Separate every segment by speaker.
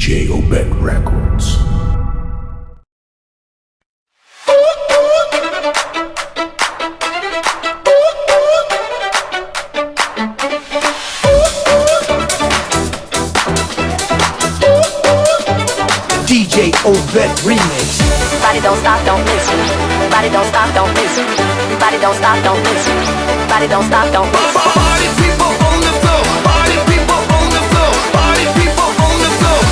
Speaker 1: DJ Obet Records.
Speaker 2: DJ Obet Remix.
Speaker 3: Body don't stop, don't miss. Body don't stop, don't miss. Body don't stop, don't miss. Body don't stop, don't miss.
Speaker 4: Party people on the floor. Party people on the floor. Party people on the floor.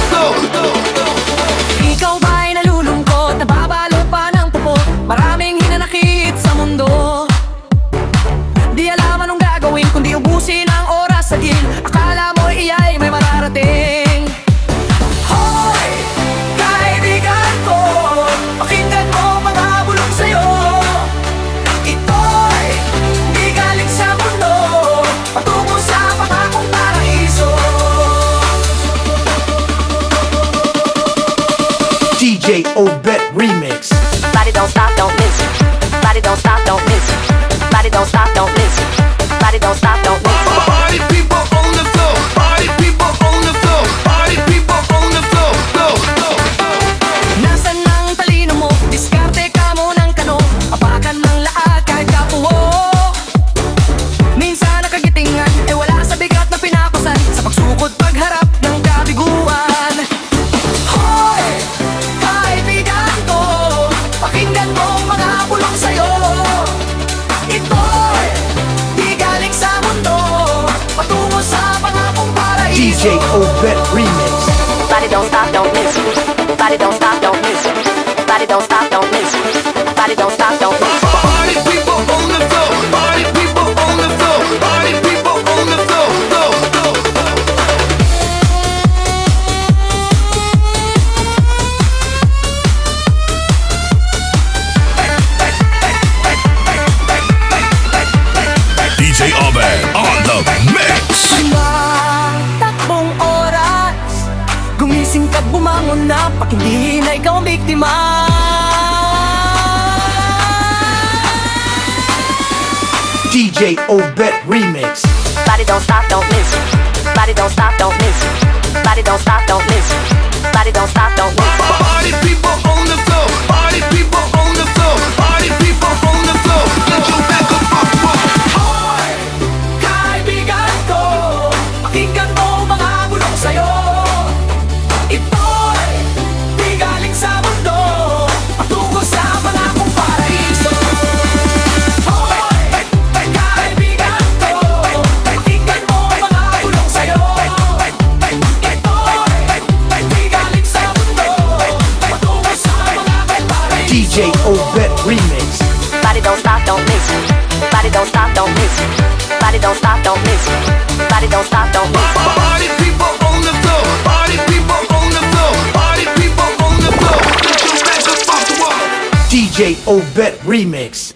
Speaker 5: Ikaw ba'y nalulungkot? Nababalot pa ng pupo? Maraming hinanakit sa mundo. Di alam anong gagawin kundi ubusin ang oras sa gil. Akala mo iya'y may mararating. Hoy, kaibigan ko, pakinggan mo mga bulong sa'yo. Ito'y di galing sa mundo, patungo sa pangakong paraiso.
Speaker 2: DJ Obet Remix.
Speaker 3: Body don't stop, don't miss. Body don't stop, don't miss. Body don't stop, don't miss. Body don't stop, don't miss.
Speaker 4: Party people on the floor. Party people on the floor. Party people on the floor.
Speaker 5: Nasaan ang talino mo? Diskarte ka mo ng kano. Apakan ng lahat kahit kapuo. Minsan nakagitingan, eh wala sa bigat na pinakusan. Sa pagsukod pagharap ng kabiguan. Hoy, kaibigan ko, pakinggan mo mga bulong sa'yo. Ito'y di galing sa mundo, patungo sa pangakong paraiso.
Speaker 2: DJ Obet Remix.
Speaker 3: Body don't stop, don't miss. Body don't stop, don't miss. Body don't stop, don't miss. Body don't stop, don't miss.
Speaker 4: Party people on the floor. Party people on the floor. Party people on the floor.
Speaker 1: DJ Obet on the mix.
Speaker 5: Takbong oras, gumising ka, bumangon na, pakindihin na ikaw ang biktima.
Speaker 2: DJ Obet Remix.
Speaker 3: Body don't stop, don't miss. Body don't stop, don't miss. Body don't stop, don't miss. Body don't stop, don't miss.
Speaker 4: Party people on the floor. Party people on the floor. Party people on the floor. Get your back up off the floor.
Speaker 5: Hoy, kaibigan ko, pakinggan mo mga bulong sa'yo. Ito'y di galing sa mundo, patungo sa pangakong paraiso. Hoy, kaibigan ko, pakinggan mo mga bulong sa'yo. Ito'y di galing sa mundo, patungo sa pangakong paraiso.
Speaker 2: DJ Obet Remix.
Speaker 3: Body don't stop, don't miss. Body don't stop, don't miss. Body don't stop, don't miss. Body don't stop, don't miss.
Speaker 4: Party people on the floor. Party people on the floor. Party people on the floor. Get your back up off the wall.
Speaker 2: DJ Obet Remix.